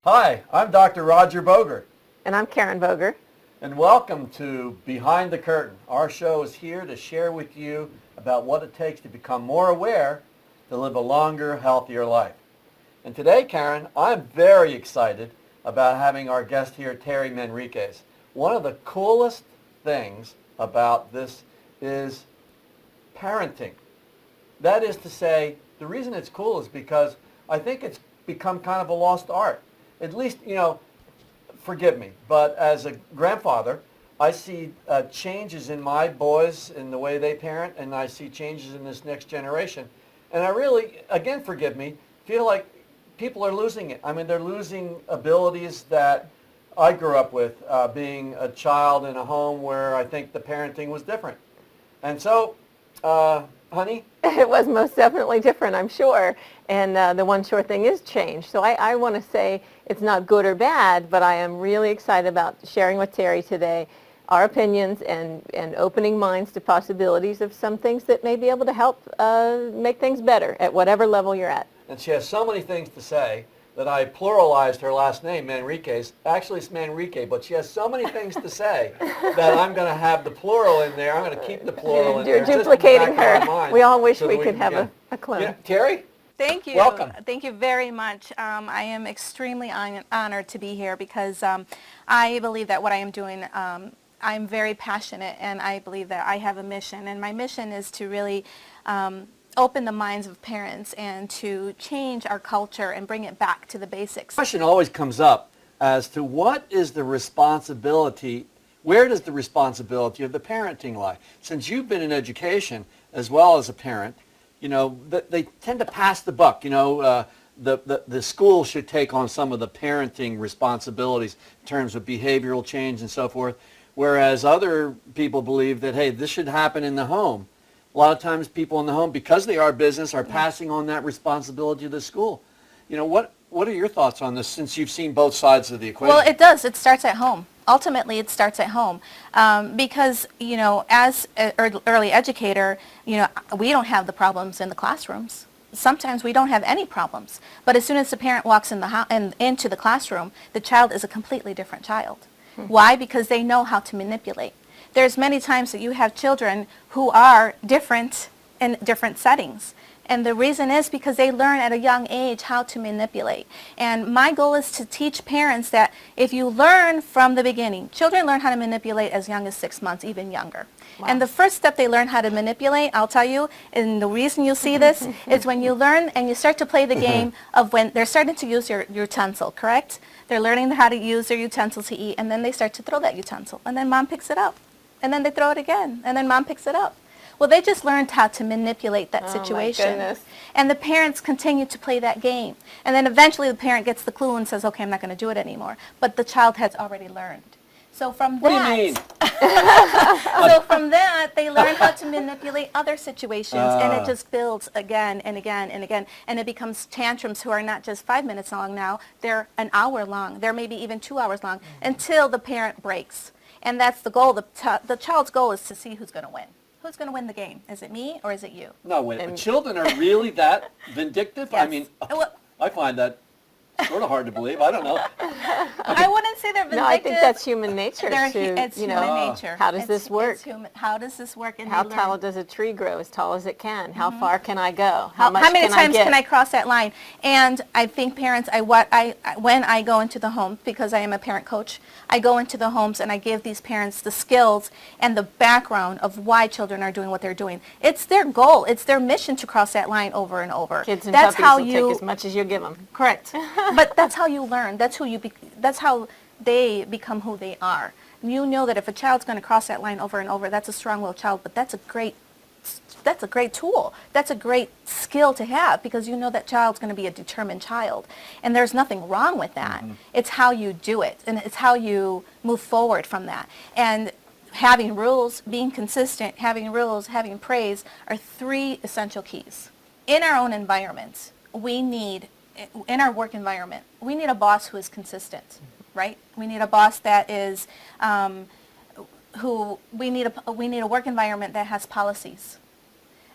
Hi, I'm Dr. Roger Boger, And I'm Karen Boger. and welcome to Behind the Curtain. Our show is here to share with you about what it takes to become more aware to live a longer, healthier life. And today, Karen, I'm very excited about having our guest here, Terry Manrique. One of the coolest things about this is parenting. That is to say, the reason it's cool is because I think it's become kind of a lost art. At least, forgive me, but as a grandfather, I see changes in my boys in the way they parent, and I see changes in this next generation. And I really, again, forgive me, feel like people are losing it. I mean, they're losing abilities that I grew up with, being a child in a home where I think the parenting was different. And so, honey? It was most definitely different, I'm sure. And the one sure thing is change. So I want to say it's not good or bad, but I am really excited about sharing with Terry today our opinions and opening minds to possibilities of some things that may be able to help make things better at whatever level you're at. And she has so many things to say that I pluralized her last name, Manrique's. Actually, it's Manrique, but she has so many things to say that I'm going to have the plural in there. I'm going to keep the plural in there. You're duplicating just in the back of her. our mind We all wish so we that could have can- a clone. Yeah, Terry? Thank you. Welcome. Thank you very much. I am extremely honored to be here because I believe that what I am doing, I'm very passionate, and I believe that I have a mission. And my mission is to really open the minds of parents and to change our culture and bring it back to the basics. The question always comes up as to what is the responsibility, where does the responsibility of the parenting lie? Since you've been in education as well as a parent, they tend to pass the buck. The school should take on some of the parenting responsibilities in terms of behavioral change and so forth, whereas other people believe that, hey, this should happen in the home. A lot of times people in the home, because they are business, are passing on that responsibility to the school. What are your thoughts on this since you've seen both sides of the equation? Well, it does. It starts at home. Ultimately, it starts at home because, as an early educator, we don't have the problems in the classrooms. Sometimes we don't have any problems. But as soon as the parent walks into the classroom, the child is a completely different child. Why? Because they know how to manipulate. There's many times that you have children who are different in different settings. And the reason is because they learn at a young age how to manipulate. And my goal is to teach parents that if you learn from the beginning, children learn how to manipulate as young as 6 months, even younger. Wow. And the first step they learn how to manipulate, I'll tell you, and the reason you see this is when you learn and you start to play the game of when they're starting to use your utensil, correct? They're learning how to use their utensil to eat, and then they start to throw that utensil. And then mom picks it up. And then they throw it again. And then mom picks it up. Well, they just learned how to manipulate that situation. My goodness. And the parents continue to play that game. And then eventually the parent gets the clue and says, okay, I'm not going to do it anymore. But the child has already learned. So from that, What do you mean? so from that, they learn how to manipulate other situations, and it just builds again and again and again. And it becomes tantrums who are not just 5 minutes long now, they're an hour long. They're maybe even 2 hours long until the parent breaks. And that's the goal. The child's goal is to see who's going to win. Who's going to win the game? Is it me or is it you? No, wait. But children are really that vindictive? Yes. I mean, I find that sort of hard to believe. I don't know. I wouldn't say they're vindictive. No, I think that's human nature. It's human nature. How does this work? How does this work? And how tall does a tree grow? As tall as it can. How far can I go? How many times can can I cross that line? And I think parents, when I go into the home, because I am a parent coach, I go into the homes and I give these parents the skills and the background of why children are doing what they're doing. It's their goal. It's their mission to cross that line over and over. Kids and puppies will take as much as you give them. Correct. But that's how you learn. That's how they become who they are. You know that if a child's going to cross that line over and over, that's a strong-willed child, but that's a great tool. That's a great skill to have because you know that child's going to be a determined child. And there's nothing wrong with that. It's how you do it, and it's how you move forward from that. And having rules, being consistent, having rules, having praise are 3 essential keys. In our own environments, in our work environment, we need a boss who is consistent, right? We need a boss that is, we need a work environment that has policies.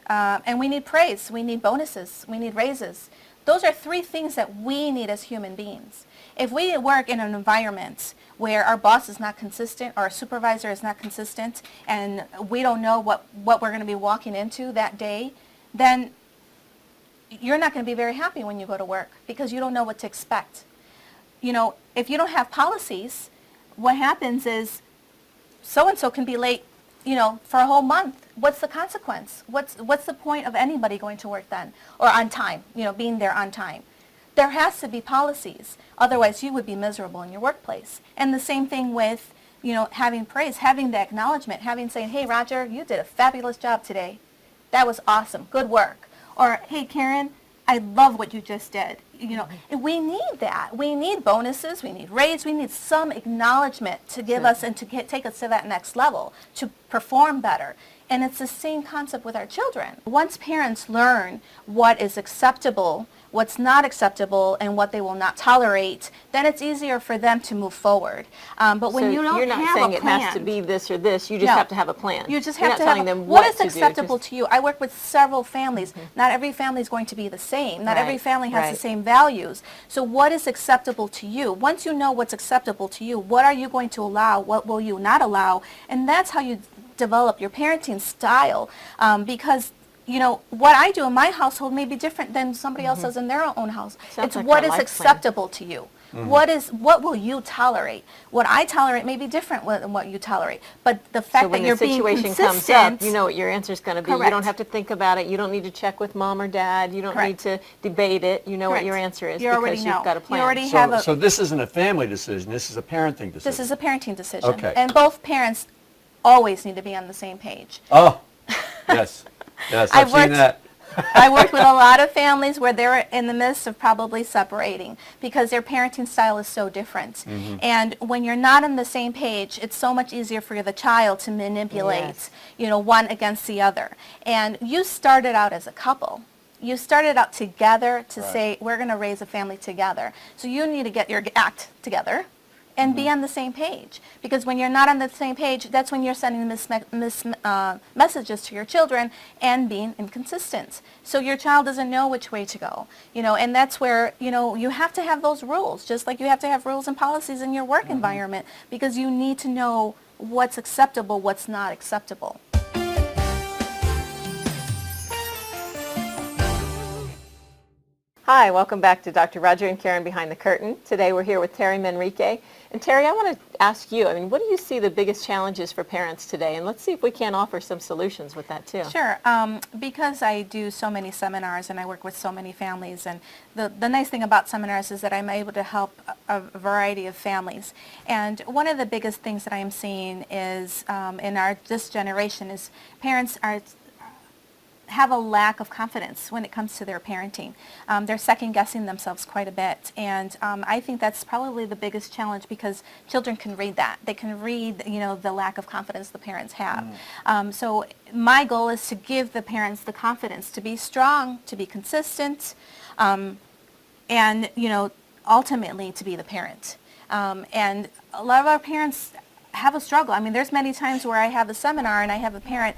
And we need praise, we need bonuses, we need raises. Those are three things that we need as human beings. If we work in an environment where our boss is not consistent, or our supervisor is not consistent, and we don't know what we're going to be walking into that day, then you're not going to be very happy when you go to work because you don't know what to expect. You know, if you don't have policies, what happens is so-and-so can be late, you know, for a whole month. What's the consequence? What's the point of anybody going to work then? Or on time, you know, being there on time. There has to be policies. Otherwise, you would be miserable in your workplace. And the same thing with, you know, having praise, having the acknowledgement, having saying, hey, Roger, you did a fabulous job today. That was awesome. Good work. Or, hey, Karen, I love what you just did. You know, and we need that. We need bonuses. We need raises. We need some acknowledgement to give us and to take us to that next level, to perform better. And it's the same concept with our children. Once parents learn what is acceptable, what's not acceptable, and what they will not tolerate, then it's easier for them to move forward. But when you don't have a plan, you're not saying it has to be this or this. You just No. have to have a plan. You just You're have not to telling have them what what is to do, acceptable just- to you. I work with several families. Not every family is going to be the same. Not every Right, family has right. the same values. So what is acceptable to you? Once you know what's acceptable to you, what are you going to allow? What will you not allow? And that's how you develop your parenting style. Because you know, what I do in my household may be different than somebody else does in their own house. Sounds It's like what our is life plan. acceptable to you. What will you tolerate? What I tolerate may be different than what you tolerate. But the fact So when that you're the being situation consistent, comes up, you know what your answer is going to be. You Correct. don't have to think about it. You don't need to check with mom or dad. You don't Correct. need to debate it. You know what Correct. your answer is You already because know. you've got a You plan. already have a- So this isn't a family decision. This is a parenting decision. this is a parenting decision. Okay. And both parents always need to be on the same page. Oh, yes. Yes, I've seen worked- that. I worked with a lot of families where they're in the midst of probably separating because their parenting style is so different. And when you're not on the same page, it's so much easier for the child to manipulate, Yes. you know, one against the other. And you started out as a couple. You started out together to Right. say, we're going to raise a family together. So you need to get your act together and be on the same page. Because when you're not on the same page, that's when you're sending messages to your children and being inconsistent. So your child doesn't know which way to go. You know, and that's where, you know, you have to have those rules, just like you have to have rules and policies in your work environment, because you need to know what's acceptable, what's not acceptable. Hi, welcome back to Dr. Roger and Karen Behind the Curtain. Today we're here with Terry Manrique. And Terry, I want to ask you, I mean, what do you see the biggest challenges for parents today? And let's see if we can offer some solutions with that too. Sure. Because I do so many seminars and I work with so many families, and the nice thing about seminars is that I'm able to help a variety of families. And one of the biggest things that I am seeing is in this generation is parents have a lack of confidence when it comes to their parenting. They're second guessing themselves quite a bit, and I think that's probably the biggest challenge because children can read that. They can read, you know, the lack of confidence the parents have. So my goal is to give the parents the confidence to be strong, to be consistent, and, you know, ultimately to be the parent. And a lot of our parents have a struggle. I mean, there's many times where I have a seminar and I have a parent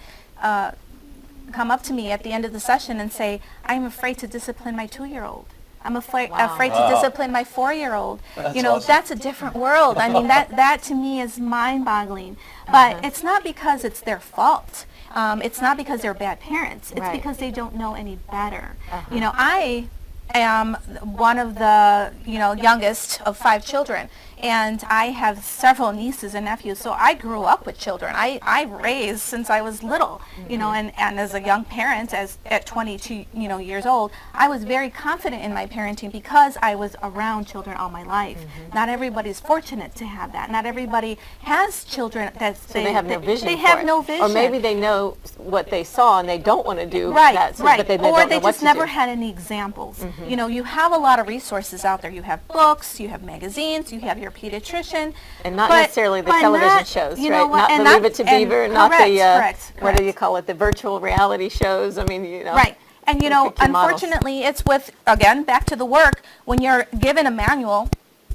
come up to me at the end of the session and say, I'm afraid to discipline my 2-year-old. I'm afraid to discipline my 4-year-old. You know, awesome. that's a different world. I mean, that to me is mind-boggling. But it's not because it's their fault. It's not because they're bad parents. It's Right. because they don't know any better. You know, I am one of the, you know, youngest of 5 children. And I have several nieces and nephews, so I grew up with children. I raised since I was little, you know, and as a young parent, at 22, you know, years old, I was very confident in my parenting because I was around children all my life. Not everybody's fortunate to have that. Not everybody has children that So they have no vision They for have it. no vision. Or maybe they know what they saw and they don't want to do Right, that, so, right. but they Or don't know they what just to never do. had any examples. You know, you have a lot of resources out there. You have books, you have magazines, you have your pediatrician. And not but- necessarily the but television not- shows, you right? know what, Not and the not- Leave It to and Beaver, not correct, the, correct, what do you correct. call it, the virtual reality shows. I mean, you know. Right. And you know, pick your models. unfortunately, it's with, again, back to the work, when you're given a manual,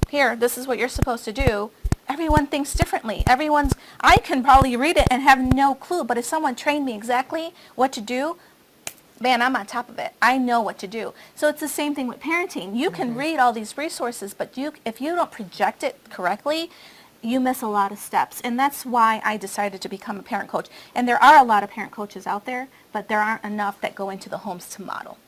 here, this is what you're supposed to do, everyone thinks differently. I can probably read it and have no clue, but if someone trained me exactly what to do, man, I'm on top of it. I know what to do. So it's the same thing with parenting. You can read all these resources, but if you don't project it correctly, you miss a lot of steps. And that's why I decided to become a parent coach. And there are a lot of parent coaches out there, but there aren't enough that go into the homes to model.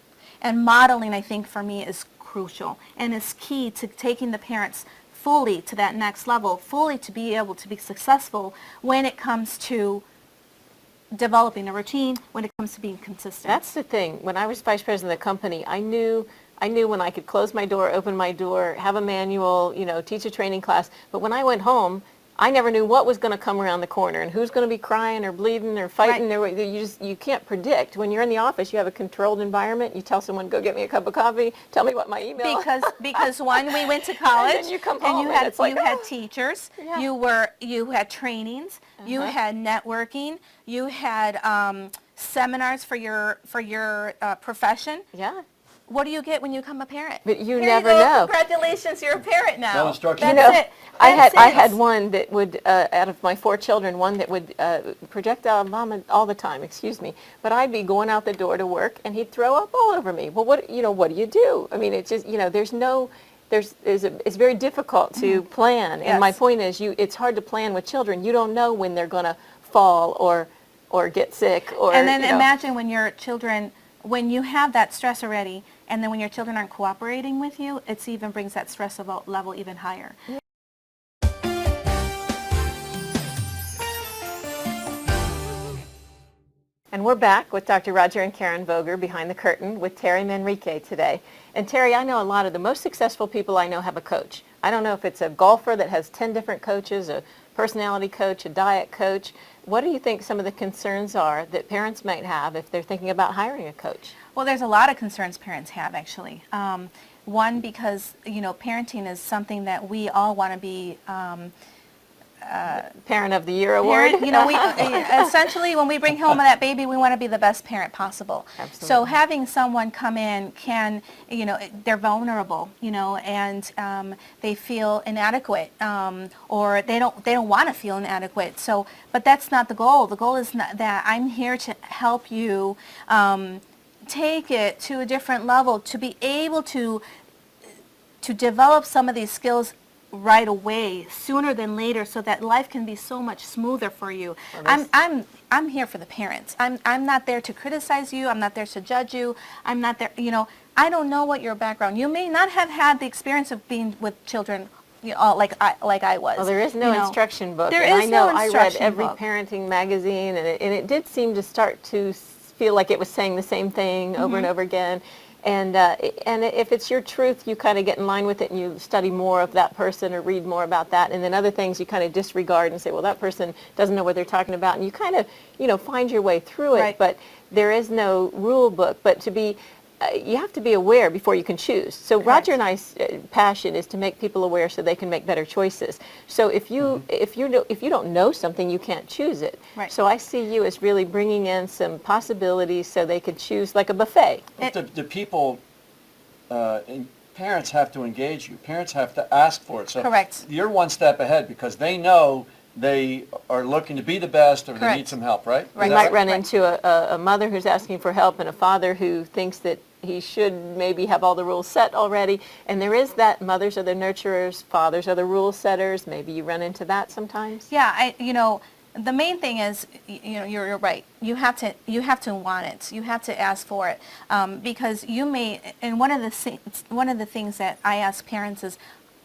And modeling, I think, for me is crucial and is key to taking the parents fully to that next level, fully to be able to be successful when it comes to developing a routine, when it comes to being consistent. That's the thing. When I was vice president of the company, I knew when I could close my door, open my door, have a manual, teach a training class. But when I went home, I never knew what was going to come around the corner and who's going to be crying or bleeding or fighting. Right. You can't predict. When you're in the office, you have a controlled environment. You tell someone, go get me a cup of coffee. Tell me what my email. Because when we went to college, and then you come home you and had it's like, you had teachers, Yeah. you had trainings, you had networking, you had seminars for your profession. Yeah. What do you get when you become a parent? But you Here never you go. know. Congratulations, you're a parent now. No instruction. That's it. I That's had it. one that would, out of my 4 children, one that would projectile vomit all the time, excuse me. But I'd be going out the door to work, and he'd throw up all over me. Well, what do you do? I mean, it's just, it's very difficult to plan. And my Yes. point is, it's hard to plan with children. You don't know when they're going to fall or get sick or. And then imagine when you have that stress already, and then when your children aren't cooperating with you, it even brings that stress level even higher. And we're back with Dr. Roger and Karen Voger behind the curtain with Terry Manrique today. And Terry, I know a lot of the most successful people I know have a coach. I don't know if it's a golfer that has 10 different coaches, a personality coach, a diet coach. What do you think some of the concerns are that parents might have if they're thinking about hiring a coach? Well, there's a lot of concerns parents have, actually. One, because, parenting is something that we all want to be Parent of the Year award. we essentially, when we bring home that baby, we want to be the best parent possible. Absolutely. So having someone come in they're vulnerable, and they feel inadequate, or they don't want to feel inadequate. So, but that's not the goal. The goal is not that. I'm here to help you take it to a different level, to be able to develop some of these skills right away, sooner than later, so that life can be so much smoother for you. I'm here for the parents. I'm not there to criticize you. I'm not there to judge you. I'm not there, I don't know what your background. You may not have had the experience of being with children, like I was. Well, there is no instruction book. There and is I know no I read instruction every book. parenting magazine, and it did seem to start to feel like it was saying the same thing over and over again. And if it's your truth, you kind of get in line with it and you study more of that person or read more about that. And then other things you kind of disregard and say, well, that person doesn't know what they're talking about. And you kind of, find your way through it. Right. But there is no rule book. But you have to be aware before you can choose. So Correct. Roger and I's passion is to make people aware so they can make better choices. So if you don't know something, you can't choose it. Right. So I see you as really bringing in some possibilities so they could choose like a buffet. The people, and parents have to engage you. Parents have to ask for it. So Correct. You're one step ahead because they know they are looking to be the best or they Correct. need some help, right? Right. You might run Right. into a mother who's asking for help and a father who thinks that he should maybe have all the rules set already. And there is that mothers are the nurturers, fathers are the rule setters. Maybe you run into that sometimes. Yeah, the main thing is, you're right. You have to want it. You have to ask for it, because you may. And one of the things that I ask parents is,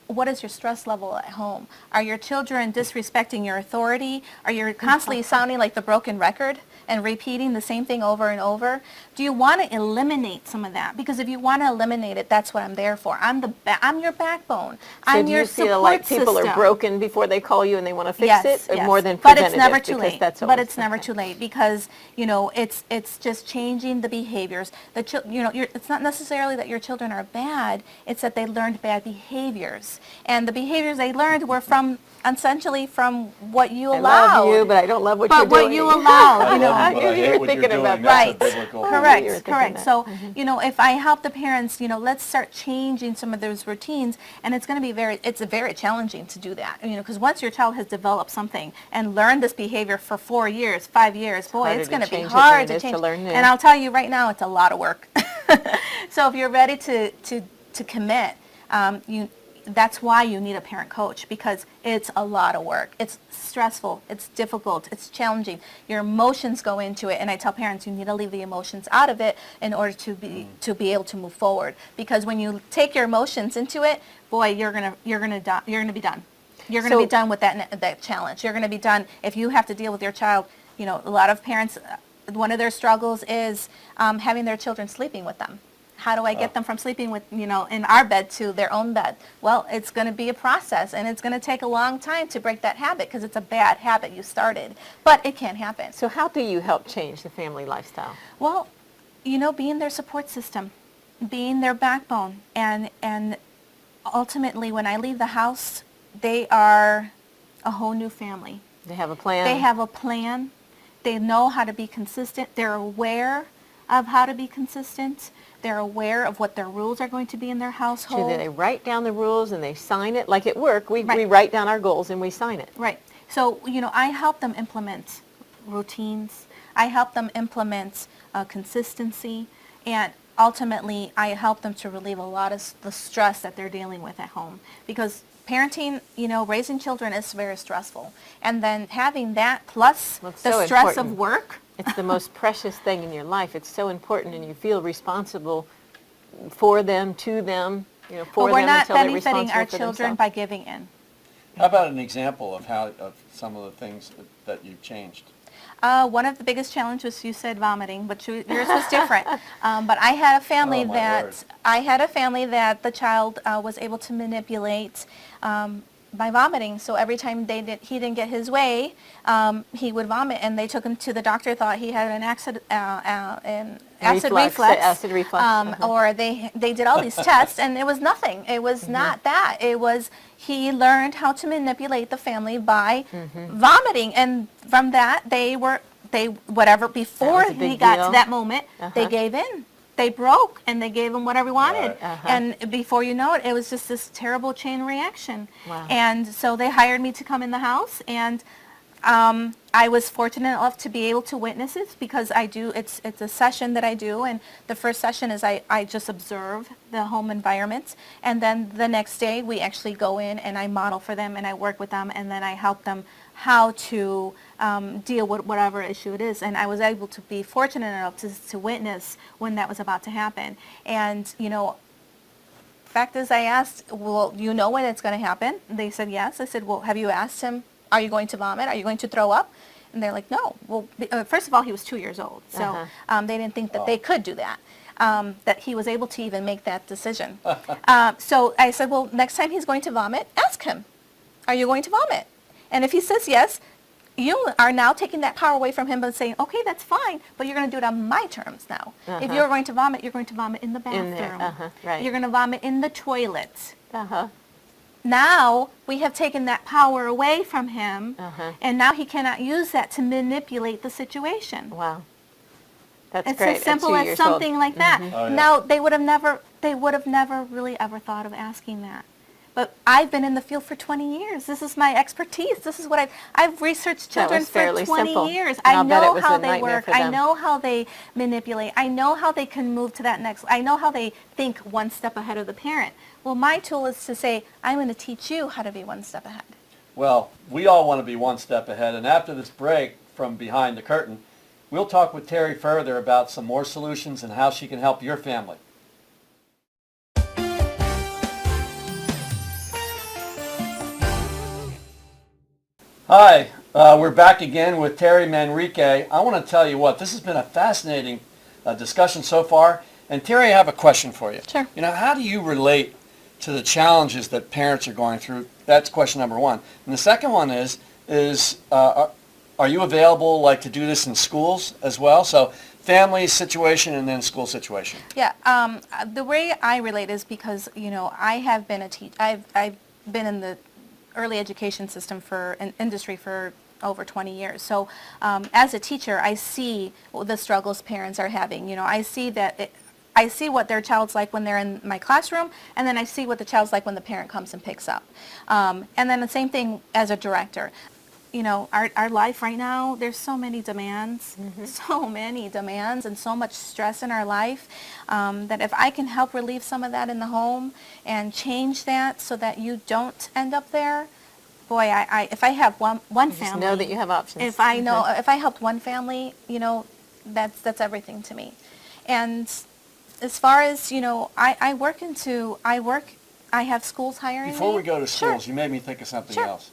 what is your stress level at home? Are your children disrespecting your authority? Are you constantly sounding like the broken record and repeating the same thing over and over? Do you want to eliminate some of that? Because if you want to eliminate it, that's what I'm there for. I'm your backbone. I'm do your you feel support like people system. are broken before they call you and they want to fix Yes, it? Or yes. more than But preventative? it's never too because late. that's But always- it's never too late because it's just changing the behaviors. It's not necessarily that your children are bad. It's that they learned bad behaviors, behaviors. And the behaviors they learned were from, essentially from what you I allowed. love you, but I don't love what But you're doing. what you allowed, you know. I love you, but I You hate were what you're thinking doing. about That's a Right. biblical You were Correct, thinking correct. that. So, you know, if I help the parents, you know, let's start changing some of those routines, and it's going to be it's very challenging to do that, you know, because once your child has developed something and learned this behavior for 4 years, 5 years, boy, harder it's to going to be change it hard than it to is to change. learn new. And I'll tell you right now, it's a lot of work. So if you're ready to commit, that's why you need a parent coach, because it's a lot of work. It's stressful, it's difficult, it's challenging. Your emotions go into it, and I tell parents you need to leave the emotions out of it in order to be able to move forward. Because when you take your emotions into it, boy, you're gonna be done. You're gonna be done with that challenge. You're gonna be done if you have to deal with your child. You know, a lot of parents, one of their struggles is having their children sleeping with them. How do I get them from sleeping with, you know, in our bed to their own bed? Well, it's going to be a process, and it's going to take a long time to break that habit, because it's a bad habit you started. But it can happen. So how do you help change the family lifestyle? Well, you know, being their support system, being their backbone, and ultimately when I leave the house, they are a whole new family. They have a plan? They have a plan. They know how to be consistent. They're aware of how to be consistent. They're aware of what their rules are going to be in their household. So they write down the rules and they sign it. Like at work, we Right. write down our goals and we sign it. Right. So, you know, I help them implement routines. I help them implement consistency. And ultimately, I help them to relieve a lot of the stress that they're dealing with at home. Because parenting, you know, raising children is very stressful. And then having that plus Well, it's the so stress important. of work. It's the most precious thing in your life. It's so important, and you feel responsible for them, to them, you know, for But we're them not until they're benefiting responsible our for children themselves. by giving in. How about an example of some of the things that you've changed? One of the biggest challenges, you said vomiting, but yours was different. But I had a family Oh, my word. that the child was able to manipulate by vomiting. So every time he didn't get his way, he would vomit, and they took him to the doctor. Thought he had an acid reflux. Acid reflux. Or they did all these tests, and it was nothing. It was not that. It was he learned how to manipulate the family by vomiting, and from that before was a big he got deal. to that moment, they Uh-huh. gave in. They broke, and they gave him whatever he wanted. Right. Uh-huh. And before you know it, it was just this terrible chain reaction. Wow. And so they hired me to come in the house, and I was fortunate enough to be able to witness it, because it's a session that I do, and the first session is I just observe the home environment, and then the next day we actually go in and I model for them and I work with them, and then I help them how to deal with whatever issue it is. And I was able to be fortunate enough to witness when that was about to happen. And, you know, fact is, I asked, well, you know when it's going to happen? They said yes. I said, well, have you asked him, are you going to vomit? Are you going to throw up? And they're like, no. Well, first of all, he was 2 years old, so they didn't think that they could do that, that he was able to even make that decision. So I said, well, next time he's going to vomit, ask him, are you going to vomit? And if he says yes, you are now taking that power away from him by saying, okay, that's fine, but you're going to do it on my terms now. If you're going to vomit, you're going to vomit in the bathroom. In there, right. You're going to vomit in the toilet. Uh-huh. Now we have taken that power away from him, Uh-huh. and now he cannot use that to manipulate the situation. Wow. That's It's great. as simple At 2 as years old. something like that. Oh, yeah. Now they would have never really ever thought of asking that. But I've been in the field for 20 years. This is my expertise. This is what I've researched That children was for fairly 20 simple. years. And I I'll bet it know was how a they nightmare work. for I them. know how they manipulate. I know how they can move to that next. I know how they think one step ahead of the parent. Well, my tool is to say, I'm going to teach you how to be one step ahead. Well, we all want to be one step ahead, and after this break from Behind the Curtain, we'll talk with Terry further about some more solutions and how she can help your family. Hi, we're back again with Terry Manrique. I want to tell you what, this has been a fascinating discussion so far. And Terry, I have a question for you. Sure. You know, how do you relate to the challenges that parents are going through? That's question number one. And the second one is are you available like to do this in schools as well? So family situation and then school situation. Yeah, the way I relate is because, you know, I have been a teacher. I've been in the early education system for an industry for over 20 years. So as a teacher, I see the struggles parents are having. I see I see what their child's like when they're in my classroom, and then I see what the child's like when the parent comes and picks up. And then the same thing as a director. Our life right now, there's so many demands, and so much stress in our life, that if I can help relieve some of that in the home and change that so that you don't end up there, boy, if I have one family, just know that you have options. If I helped one family, that's everything to me. And as far as, I have schools hiring Before me. we go to schools, Sure. you made me think of something Sure. else.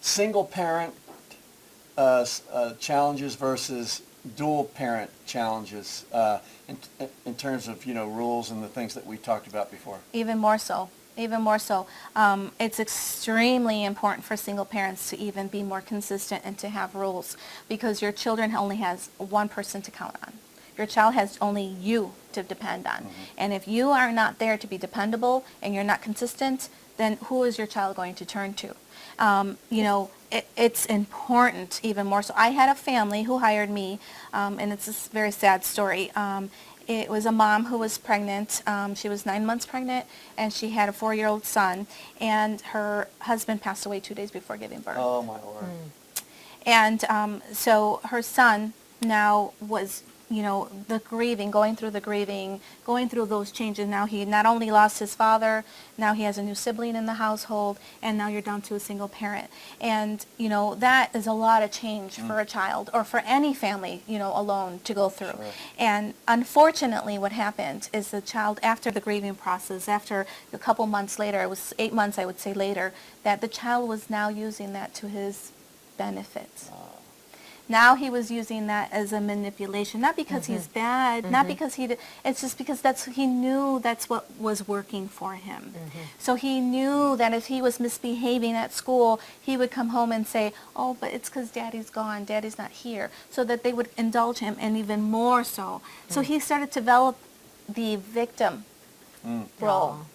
Single parent challenges versus dual parent challenges in terms of rules and the things that we talked about before. Even more so. Even more so. It's extremely important for single parents to even be more consistent and to have rules, because your children only has one person to count on. Your child has only you to depend on. Mm-hmm. And if you are not there to be dependable and you're not consistent, then who is your child going to turn to? It's important even more so. I had a family who hired me, and it's a very sad story. It was a mom who was pregnant. She was 9 months pregnant, and she had a 4-year-old son, and her husband passed away 2 days before giving birth. Oh, my Lord. And so her son now was, going through the grieving, going through those changes. Now he not only lost his father, now he has a new sibling in the household, and now you're down to a single parent. And, that is a lot of change for a child, or for any family, alone to go through. Sure. And unfortunately what happened is the child, after the grieving process, after a couple months later, it was 8 months I would say later, that the child was now using that to his benefit. Now he was using that as a manipulation, not because he's bad, not because it's just because he knew that's what was working for him. So he knew that if he was misbehaving at school, he would come home and say, oh, but it's because Daddy's gone, Daddy's not here, so that they would indulge him, and even more so. So he started to develop the victim role.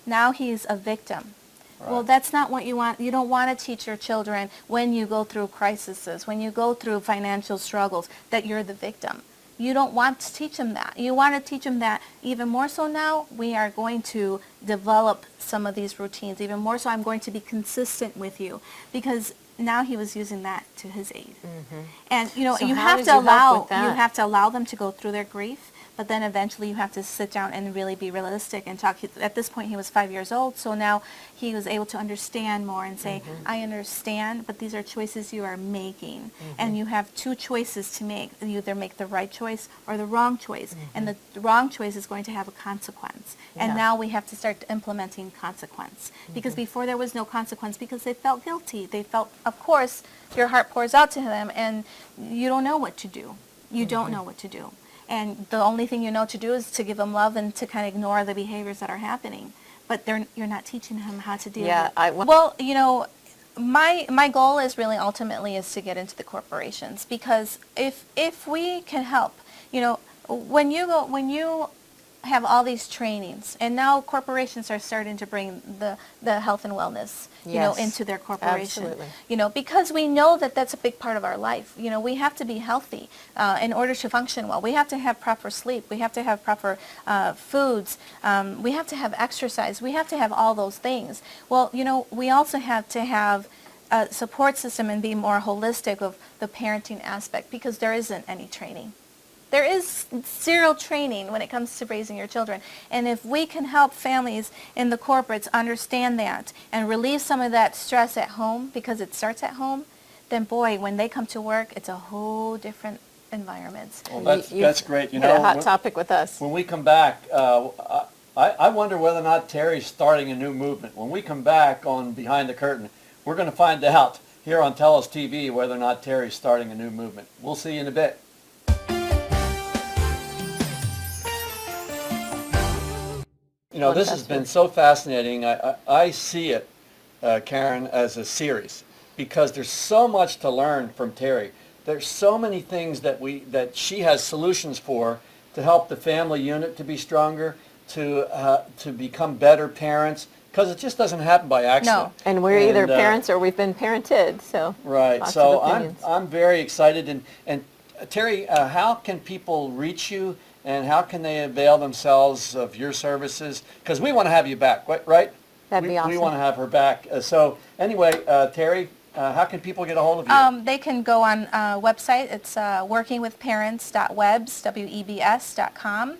Now he's a victim. Right. Well, that's not what you want. You don't want to teach your children when you go through crises, when you go through financial struggles, that you're the victim. You don't want to teach them that. You want to teach them that even more so now. We are going to develop some of these routines. Even more so, I'm going to be consistent with you, because now he was using that to his aid. And So you how have did to you help allow with that? them to go through their grief. But then eventually you have to sit down and really be realistic and talk. At this point, he was 5 years old, so now he was able to understand more and say, I understand, but these are choices you are making. And you have two choices to make. You either make the right choice or the wrong choice. And the wrong choice is going to have a consequence. And Yeah. now we have to start implementing consequence. Because before there was no consequence, because they felt guilty. They felt, of course, your heart pours out to them, and you don't know what to do. You don't know what to do. And the only thing you know to do is to give them love and to kind of ignore the behaviors that are happening. But you're not teaching him how to deal Yeah, with it. Well, my goal is really ultimately is to get into the corporations, because if we can help, when you have all these trainings, and now corporations are starting to bring the health and wellness, Yes, into their corporation. absolutely. Because we know that that's a big part of our life. We have to be healthy in order to function well. We have to have proper sleep. We have to have proper foods. We have to have exercise. We have to have all those things. Well, we also have to have a support system and be more holistic of the parenting aspect, because there isn't any training. There is zero training when it comes to raising your children. And if we can help families in the corporates understand that and relieve some of that stress at home, because it starts at home, then boy, when they come to work, it's a whole different environment. Well, that's great. You had a hot topic with us. When we come back, I wonder whether or not Terry's starting a new movement. When we come back on Behind the Curtain, we're going to find out here on Tell Us TV whether or not Terry's starting a new movement. We'll see you in a bit. This has been so fascinating. I see it, Karen, as a series, because there's so much to learn from Terry. There's so many things that she has solutions for to help the family unit to be stronger, to become better parents, because it just doesn't happen by accident. And we're either And, parents or we've been parented, so Right. lots So of opinions. I'm very excited. And Terry, how can people reach you, and how can they avail themselves of your services? Because we want to have you back, right? That'd be awesome. We want to have her back. So anyway, Terry, how can people get a hold of you? They can go on website. It's workingwithparents.webs.com.